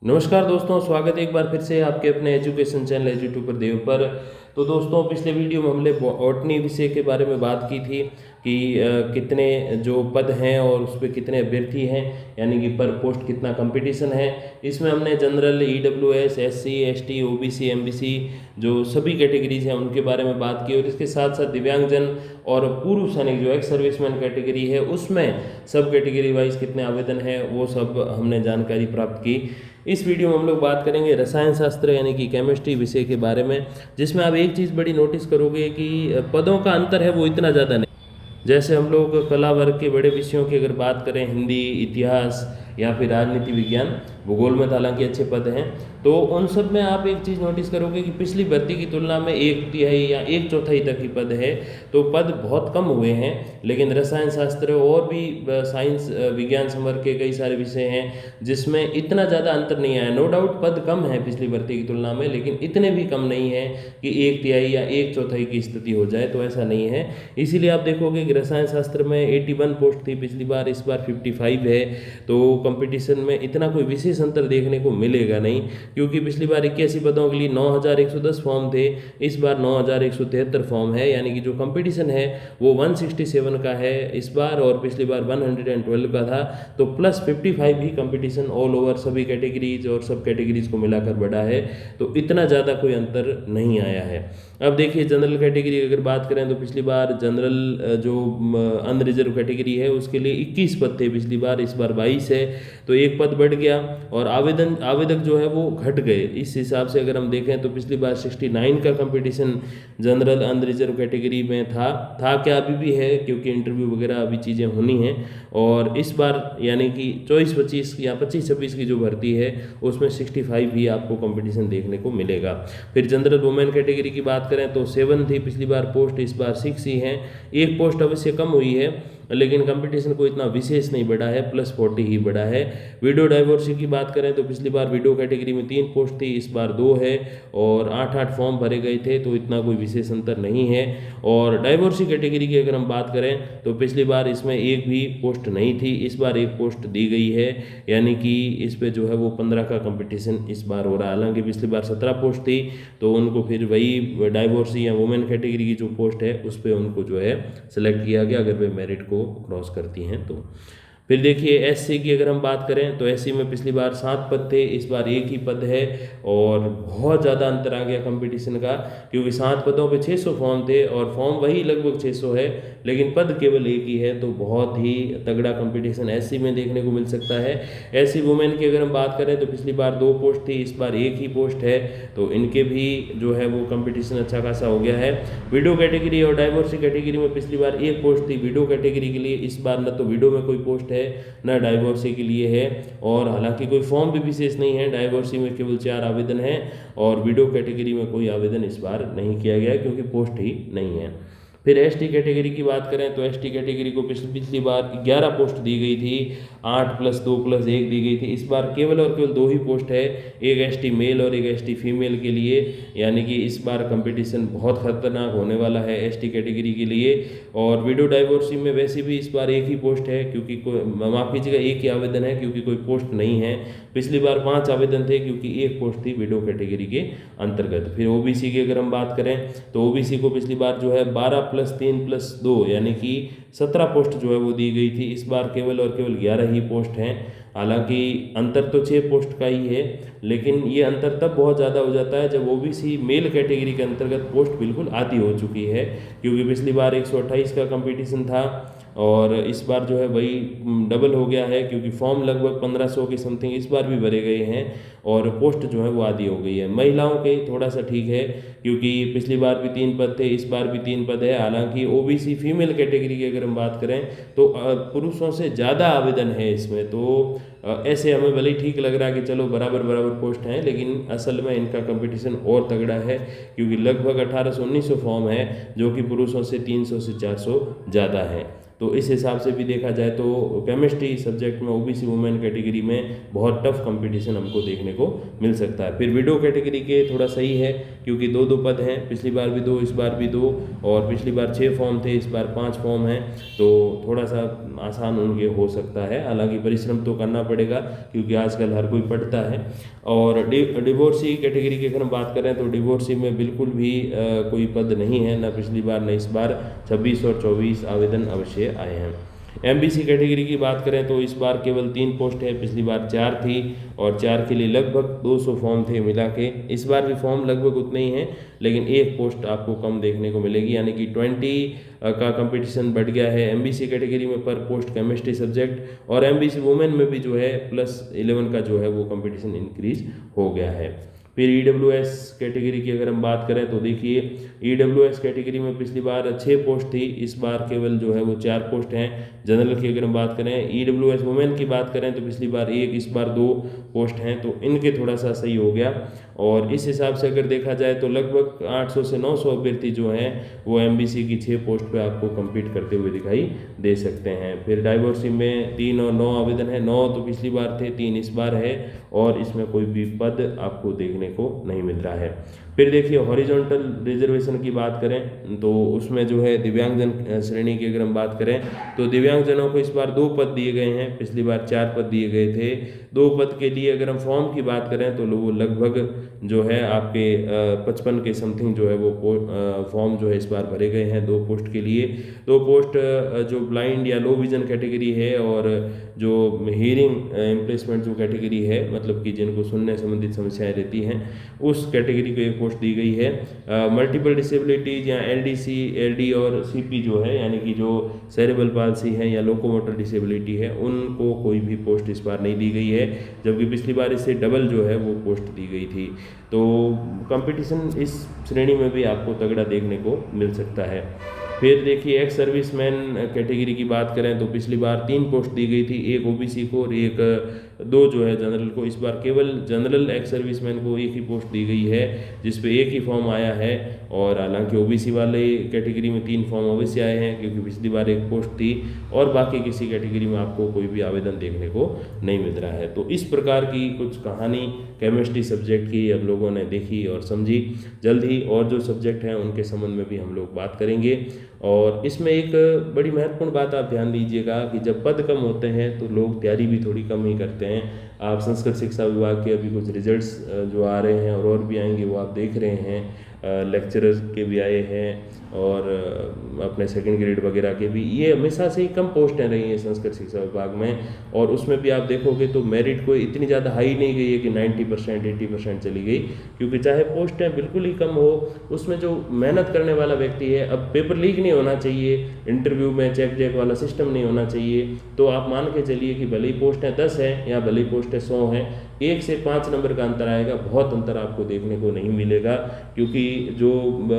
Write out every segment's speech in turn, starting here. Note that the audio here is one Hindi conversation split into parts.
नमस्कार दोस्तों, स्वागत है एक बार फिर से आपके अपने एजुकेशन चैनल एजुट्यूबर देव पर। तो दोस्तों, पिछले वीडियो में हमने बॉटनी विषय के बारे में बात की थी कि कितने जो पद हैं और उस पर कितने अभ्यर्थी हैं, यानी कि पर पोस्ट कितना कंपटीशन है। इसमें हमने general, EWS, SC, ST, OBC, MBC जो सभी कैटेगरीज हैं उनके बारे में बात की, और इसके साथ साथ दिव्यांगजन और पूर्व सैनिक जो एक्स सर्विसमैन कैटेगरी है उसमें सब कैटेगरी वाइज कितने आवेदन हैं वो सब हमने जानकारी प्राप्त की। इस वीडियो में हम लोग बात करेंगे रसायन शास्त्र यानी कि केमिस्ट्री विषय के बारे में, जिसमें आप एक चीज़ बड़ी नोटिस करोगे कि पदों का अंतर है वो इतना ज़्यादा नहीं। जैसे हम लोग कला वर्ग के बड़े विषयों की अगर बात करें, हिंदी, इतिहास या फिर राजनीति विज्ञान, भूगोल में हालांकि अच्छे पद हैं, तो उन सब में आप एक चीज़ नोटिस करोगे कि पिछली भर्ती की तुलना में एक तिहाई या एक चौथाई तक ही पद है, तो पद बहुत कम हुए हैं। लेकिन रसायन शास्त्र और भी साइंस विज्ञान संवर्ग के कई सारे विषय हैं जिसमें इतना ज़्यादा अंतर नहीं आया। नो डाउट पद कम है पिछली भर्ती की तुलना में, लेकिन इतने भी कम नहीं है कि एक तिहाई या एक चौथाई की स्थिति हो जाए, तो ऐसा नहीं है। इसीलिए आप देखोगे कि रसायन शास्त्र में 81 पोस्ट थी पिछली बार, इस बार 55 है। तो कंपटीशन में इतना कोई विशेष अंतर देखने को मिलेगा नहीं, क्योंकि पिछली बार 81 पदों के लिए 9110 फॉर्म थे, इस बार 9173 फॉर्म है, यानी कि जो कंपटीशन है वो 167 का है इस बार, और पिछली बार 112 का था। तो प्लस 55 ही कंपटीशन ऑल ओवर सभी कैटेगरीज और सब कैटेगरीज को मिलाकर बढ़ा है, तो इतना ज़्यादा कोई अंतर नहीं आया है। अब देखिए, जनरल कैटेगरी की अगर बात करें तो पिछली बार जनरल जो अनरिजर्व कैटेगरी है उसके लिए 21 पद थे पिछली बार, इस बार 22 है, तो एक पद बढ़ गया। और आवेदक जो है वो घट गए। इस हिसाब से अगर हम देखें तो पिछली बार 69 का कंपटीशन जनरल अनरिजर्व कैटेगरी में था क्या, अभी भी है, क्योंकि इंटरव्यू वगैरह अभी चीज़ें होनी हैं। और इस बार यानी कि 24-25 या 25-26 की जो भर्ती है उसमें 65 ही आपको कंपटीशन देखने को मिलेगा। फिर जनरल वुमेन कैटेगरी की बात करें तो 7 थी पिछली बार पोस्ट, इस बार 6 ही हैं। एक पोस्ट अवश्य कम हुई है, लेकिन कंपटीशन को इतना विशेष नहीं बढ़ा है, +40 ही बढ़ा है। विडो डाइवोर्सी की बात करें तो पिछली बार विडो कैटेगरी में 3 पोस्ट थी, इस बार 2 है, और 8-8 फॉर्म भरे गए थे, तो इतना कोई विशेष अंतर नहीं है। और डाइवोर्सी कैटेगरी की अगर हम बात करें तो पिछली बार इसमें एक भी पोस्ट नहीं थी, इस बार एक पोस्ट दी गई है, यानी कि इस पे जो है वो 15 का कंपटीशन इस बार हो रहा है। हालांकि पिछली बार 17 पोस्ट थी, तो उनको फिर वही डाइवोर्सी या वुमेन कैटेगरी की जो पोस्ट है उस पर उनको जो है सेलेक्ट किया गया, अगर वे मेरिट को क्रॉस करती हैं तो। फिर देखिए, एससी की अगर हम बात करें तो एससी में पिछली बार 7 पद थे, इस बार एक ही पद है, और बहुत ज़्यादा अंतर आ गया कंपटीशन का, क्योंकि 7 पदों पे 600 फॉर्म थे और फॉर्म वही लगभग 600 है, लेकिन पद केवल एक ही है, तो बहुत ही तगड़ा कंपटीशन एससी में देखने को मिल सकता है। एससी वुमेन की अगर हम बात करें तो पिछली बार 2 पोस्ट थी, इस बार एक ही पोस्ट है, तो इनके भी जो है वो कंपटीशन अच्छा खासा हो गया है। विडो कैटेगरी और डाइवोर्सी कैटेगरी में पिछली बार एक पोस्ट थी विडो कैटेगरी के लिए, इस बार न तो विडो में कोई पोस्ट है न डाइवोर्सी के लिए है, और हालांकि कोई फॉर्म भी विशेष नहीं है। डाइवोर्सी में केवल 4 आवेदन हैं और विडो कैटेगरी में कोई आवेदन इस बार नहीं किया गया, क्योंकि पोस्ट ही नहीं है। फिर एसटी कैटेगरी की बात करें तो एसटी कैटेगरी को पिछली बार 11 पोस्ट दी गई थी, 8+2+1 दी गई थी, इस बार केवल और केवल 2 ही पोस्ट है, एक एसटी मेल और एक एसटी फीमेल के लिए, यानी कि इस बार कंपटीशन बहुत खतरनाक होने वाला है एसटी कैटेगरी के लिए। और विडो डाइवोर्सी में वैसे भी इस बार एक ही पोस्ट है, क्योंकि कोई, माफ़ कीजिएगा, एक ही आवेदन है, क्योंकि कोई पोस्ट नहीं है। पिछली बार 5 आवेदन थे, क्योंकि एक पोस्ट थी विडो कैटेगरी के अंतर्गत। फिर ओबीसी की अगर हम बात करें तो ओबीसी को पिछली बार जो है 12+3+2 यानी कि 17 पोस्ट जो है वो दी गई थी, इस बार केवल और केवल 11 ही पोस्ट हैं। हालांकि अंतर तो 6 पोस्ट का ही है, लेकिन ये अंतर तब बहुत ज़्यादा हो जाता है जब ओबीसी मेल कैटेगरी के अंतर्गत पोस्ट बिल्कुल आधी हो चुकी है, क्योंकि पिछली बार 128 का कंपटीशन था और इस बार जो है वही डबल हो गया है, क्योंकि फॉर्म लगभग 1500 के समथिंग इस बार भी भरे गए हैं और पोस्ट जो है वो आधी हो गई है। महिलाओं के थोड़ा सा ठीक है, क्योंकि पिछली बार भी 3 पद थे, इस बार भी 3 पद है। हालांकि ओबीसी फीमेल कैटेगरी की अगर हम बात करें तो पुरुषों से ज़्यादा आवेदन है इसमें, तो ऐसे हमें भले ही ठीक लग रहा है कि चलो बराबर बराबर पोस्ट हैं, लेकिन असल में इनका कंपटीशन और तगड़ा है, क्योंकि लगभग 1800-1900 फॉर्म है, जो कि पुरुषों से 300 से 400 ज़्यादा है। तो इस हिसाब से भी देखा जाए तो केमिस्ट्री सब्जेक्ट में ओबीसी वुमेन कैटेगरी में बहुत टफ कंपटीशन हमको देखने को मिल सकता है। फिर विडो कैटेगरी के थोड़ा सही है क्योंकि 2-2 पद हैं, पिछली बार भी 2, इस बार भी 2, और पिछली बार 6 फॉर्म थे, इस बार 5 फॉर्म हैं, तो थोड़ा सा आसान उनके हो सकता है। हालांकि परिश्रम तो करना पड़ेगा क्योंकि आजकल हर कोई पढ़ता है। और डिवोर्सी कैटेगरी की अगर हम बात करें तो डिवोर्सी में बिल्कुल भी कोई पद नहीं है, ना पिछली बार ना इस बार। 26 और 24 आवेदन अवश्य आए हैं। एमबीसी कैटेगरी की बात करें तो इस बार केवल 3 पोस्ट है, पिछली बार 4 थी, और 4 के लिए लगभग 200 फॉर्म थे मिला के। इस बार भी फॉर्म लगभग उतने ही हैं, लेकिन एक पोस्ट आपको कम देखने को मिलेगी, यानी कि 20 का कंपटीशन बढ़ गया है एमबीसी कैटेगरी में पर पोस्ट केमिस्ट्री सब्जेक्ट। और एमबीसी वुमेन में भी जो है +11 का जो है वो कंपटीशन इंक्रीज हो गया है। फिर ईडब्ल्यूएस कैटेगरी की अगर हम बात करें तो देखिए, ईडब्ल्यूएस कैटेगरी में पिछली बार 6 पोस्ट थी, इस बार केवल जो है वो 4 पोस्ट हैं। जनरल की अगर हम बात करें, ईडब्ल्यूएस वुमेन की बात करें तो पिछली बार 1, इस बार 2 पोस्ट हैं, तो इनके थोड़ा सा सही हो गया। और इस हिसाब से अगर देखा जाए तो लगभग 800 से 900 अभ्यर्थी जो हैं वो एमबीसी की 6 पोस्ट पे आपको compete करते हुए दिखाई दे सकते हैं। फिर डाइवर्सी में 3 और 9 आवेदन है, 9 तो पिछली बार थे, 3 इस बार है, और इसमें कोई भी पद आपको देखने को नहीं मिल रहा है। फिर देखिए हॉरिजॉन्टल रिजर्वेशन की बात करें तो उसमें जो है दिव्यांगजन श्रेणी की अगर हम बात करें तो दिव्यांगजनों को इस बार 2 पद दिए गए हैं, पिछली बार 4 पद दिए गए थे। 2 पद के लिए अगर हम फॉर्म की बात करें तो वो लगभग जो है आपके 55 के समथिंग जो है वो फॉर्म जो है इस बार भरे गए हैं 2 पोस्ट के लिए। 2 पोस्ट जो ब्लाइंड या लो विजन कैटेगरी है, और जो हियरिंग इम्प्लेसमेंट जो कैटेगरी है, मतलब कि जिनको सुनने संबंधित समस्याएं रहती हैं, उस कैटेगरी को एक पोस्ट दी गई है। मल्टीपल डिसेबिलिटीज या एलडीसी, एलडी और सीपी जो है, यानी कि जो सेरेब्रल पाल्सी है या लोकोमोटर डिसेबिलिटी है, उनको कोई भी पोस्ट इस बार नहीं दी गई है, जबकि पिछली बार इससे डबल जो है वो पोस्ट दी गई थी। तो कंपटीशन इस श्रेणी में भी आपको तगड़ा देखने को मिल सकता है। फिर देखिए एक्स सर्विसमैन कैटेगरी की बात करें तो पिछली बार 3 पोस्ट दी गई थी, 1 ओबीसी को और 2 जो है जनरल को। इस बार केवल जनरल एक्स सर्विसमैन को 1 ही पोस्ट दी गई है, जिस पे 1 ही फॉर्म आया है। और हालांकि ओबीसी वाले कैटेगरी में 3 फॉर्म अवश्य आए हैं, क्योंकि पिछली बार 1 पोस्ट थी, और बाकी किसी कैटेगरी में आपको कोई भी आवेदन देखने को नहीं मिल रहा है। तो इस प्रकार की कुछ कहानी केमिस्ट्री सब्जेक्ट की हम लोगों ने देखी और समझी। जल्द ही और जो सब्जेक्ट हैं उनके संबंध में भी हम लोग बात करेंगे। और इसमें एक बड़ी महत्वपूर्ण बात आप ध्यान दीजिएगा कि जब पद कम होते हैं तो लोग तैयारी भी थोड़ी कम ही करते हैं। आप संस्कृत शिक्षा विभाग के अभी कुछ रिजल्ट्स जो आ रहे हैं और भी आएंगे वो आप देख रहे हैं, लेक्चरर के भी आए हैं और अपने सेकंड ग्रेड वगैरह के भी। ये हमेशा से ही कम पोस्टें रही हैं संस्कृत शिक्षा विभाग में, और उसमें भी आप देखोगे तो मेरिट कोई इतनी ज़्यादा हाई नहीं गई है कि 90% 80% चली गई, क्योंकि चाहे पोस्टें बिल्कुल ही कम हो, उसमें जो मेहनत करने वाला व्यक्ति है, अब पेपर लीक नहीं होना चाहिए, इंटरव्यू में चेक जैक वाला सिस्टम नहीं होना चाहिए, तो आप मान के चलिए कि भले ही पोस्टें 10 हैं या भले ही पोस्टें 100 हैं, 1 से 5 नंबर का अंतर आएगा, बहुत अंतर आपको देखने को नहीं मिलेगा। क्योंकि जो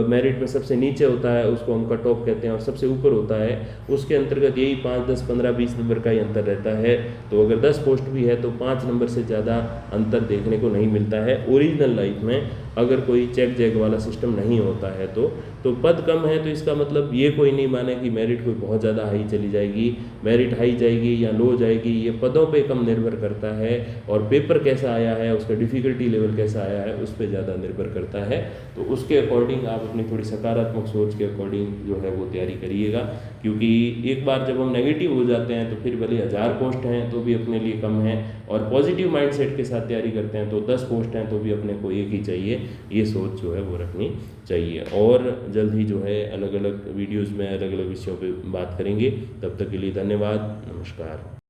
मेरिट में सबसे नीचे होता है उसको हम कट ऑफ कहते हैं, और सबसे ऊपर होता है उसके अंतर्गत यही 5, 10, 15, 20 नंबर का ही अंतर रहता है। तो अगर 10 पोस्ट भी है तो 5 नंबर से ज़्यादा अंतर देखने को नहीं मिलता है ओरिजिनल लाइफ में, अगर कोई चेक जैक वाला सिस्टम नहीं होता है तो पद कम है तो इसका मतलब ये कोई नहीं माने कि मेरिट कोई बहुत ज़्यादा हाई चली जाएगी। मेरिट हाई जाएगी या लो जाएगी ये पदों पे कम निर्भर करता है, और पेपर कैसा आया है, उसका डिफ़िकल्टी लेवल कैसा आया है, उस पर ज़्यादा निर्भर करता है। तो उसके अकॉर्डिंग आप अपनी थोड़ी सकारात्मक सोच के अकॉर्डिंग जो है वो तैयारी करिएगा, क्योंकि एक बार जब हम नेगेटिव हो जाते हैं तो फिर भले 1000 पोस्ट हैं तो भी अपने लिए कम है, और पॉजिटिव माइंडसेट के साथ तैयारी करते हैं तो 10 पोस्ट हैं तो भी अपने को 1 ही चाहिए, ये सोच जो है वो रखनी चाहिए। और जल्द ही जो है अलग अलग वीडियोज़ में अलग अलग विषयों पे बात करेंगे। तब तक के लिए धन्यवाद, नमस्कार।